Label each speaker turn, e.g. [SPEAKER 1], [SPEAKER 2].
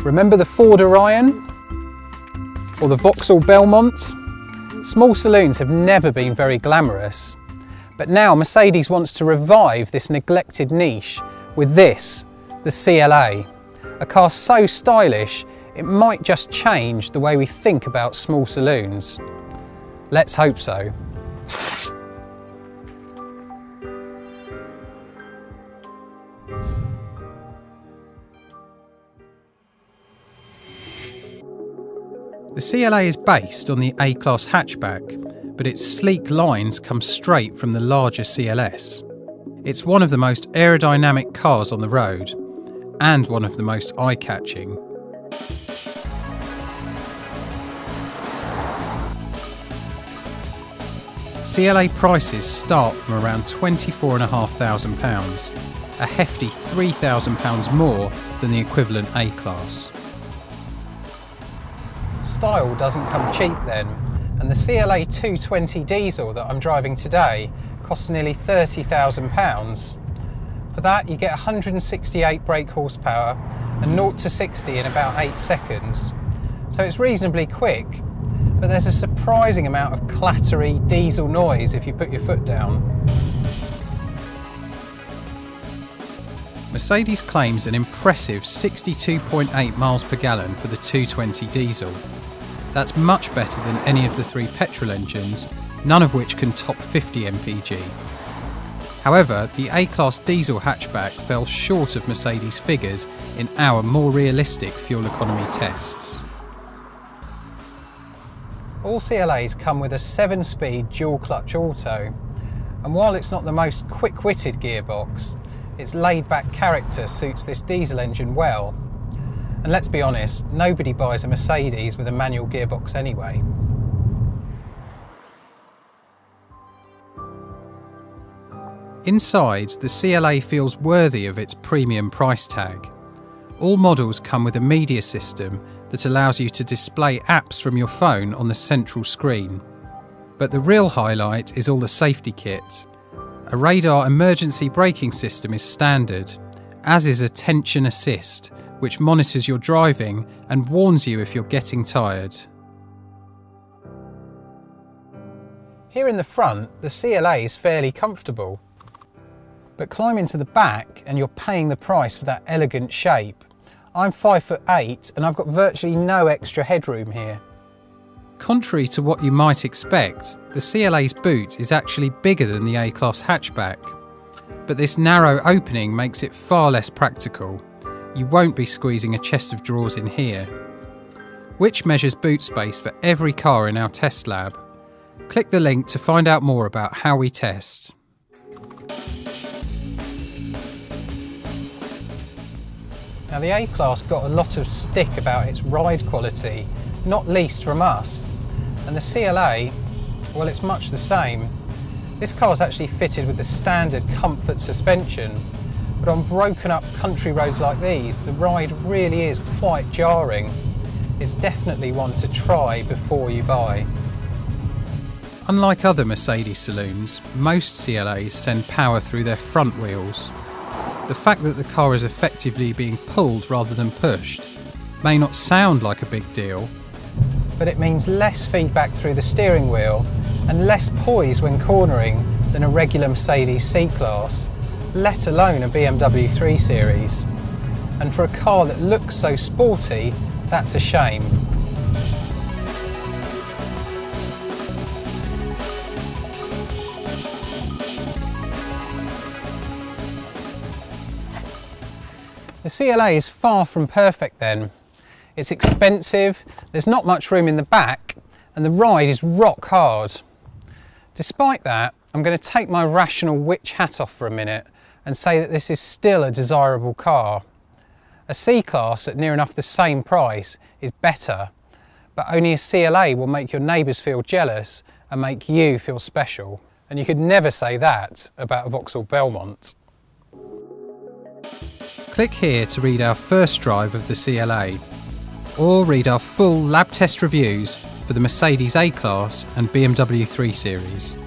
[SPEAKER 1] Remember the Ford Orion or the Vauxhall Belmont? Small saloons have never been very glamorous, but now Mercedes wants to revive this neglected niche with this, the CLA, a car so stylish it might just change the way we think about small saloons. Let's hope so. The CLA is based on the A-Class hatchback, but its sleek lines come straight from the larger CLS. It's one of the most aerodynamic cars on the road, and one of the most eye-catching. CLA prices start from around £24,500, a hefty £3,000 more than the equivalent A-Class. Style doesn't come cheap then, and the CLA 220 diesel that I'm driving today costs nearly £30,000. For that you get 168 brake horsepower and 0 to 60 in about 8 seconds. So it's reasonably quick, but there's a surprising amount of clattery diesel noise if you put your foot down. Mercedes claims an impressive 62.8 miles per gallon for the 220 diesel. That's much better than any of the 3 petrol engines, none of which can top 50 mpg. However, the A-Class diesel hatchback fell short of Mercedes figures in our more realistic fuel economy tests. All CLAs come with a 7-speed dual-clutch auto, and while it's not the most quick-witted gearbox, its laid-back character suits this diesel engine well. And let's be honest, nobody buys a Mercedes with a manual gearbox anyway. Inside, the CLA feels worthy of its premium price tag. All models come with a media system that allows you to display apps from your phone on the central screen. But the real highlight is all the safety kit. A radar emergency braking system is standard, as is attention assist, which monitors your driving and warns you if you're getting tired. Here in the front, the CLA is fairly comfortable, but climb into the back and you're paying the price for that elegant shape. I'm 5'8" and I've got virtually no extra headroom here. Contrary to what you might expect, the CLA's boot is actually bigger than the A-Class hatchback, but this narrow opening makes it far less practical. You won't be squeezing a chest of drawers in here. Which measures boot space for every car in our test lab. Click the link to find out more about how we test. Now the A-Class got a lot of stick about its ride quality, not least from us. And the CLA, well, it's much the same. This car is actually fitted with the standard comfort suspension, but on broken up country roads like these, the ride really is quite jarring. It's definitely one to try before you buy. Unlike other Mercedes saloons, most CLAs send power through their front wheels. The fact that the car is effectively being pulled rather than pushed may not sound like a big deal, but it means less feedback through the steering wheel and less poise when cornering than a regular Mercedes C-Class, let alone a BMW 3 Series. And for a car that looks so sporty, that's a shame. The CLA is far from perfect then. It's expensive, there's not much room in the back, and the ride is rock hard. Despite that, I'm going to take my rational witch hat off for a minute and say that this is still a desirable car. A C-Class at near enough the same price is better, but only a CLA will make your neighbours feel jealous and make you feel special. And you could never say that about a Vauxhall Belmont. Click here to read our first drive of the CLA, or read our full lab test reviews for the Mercedes A-Class and BMW 3 Series.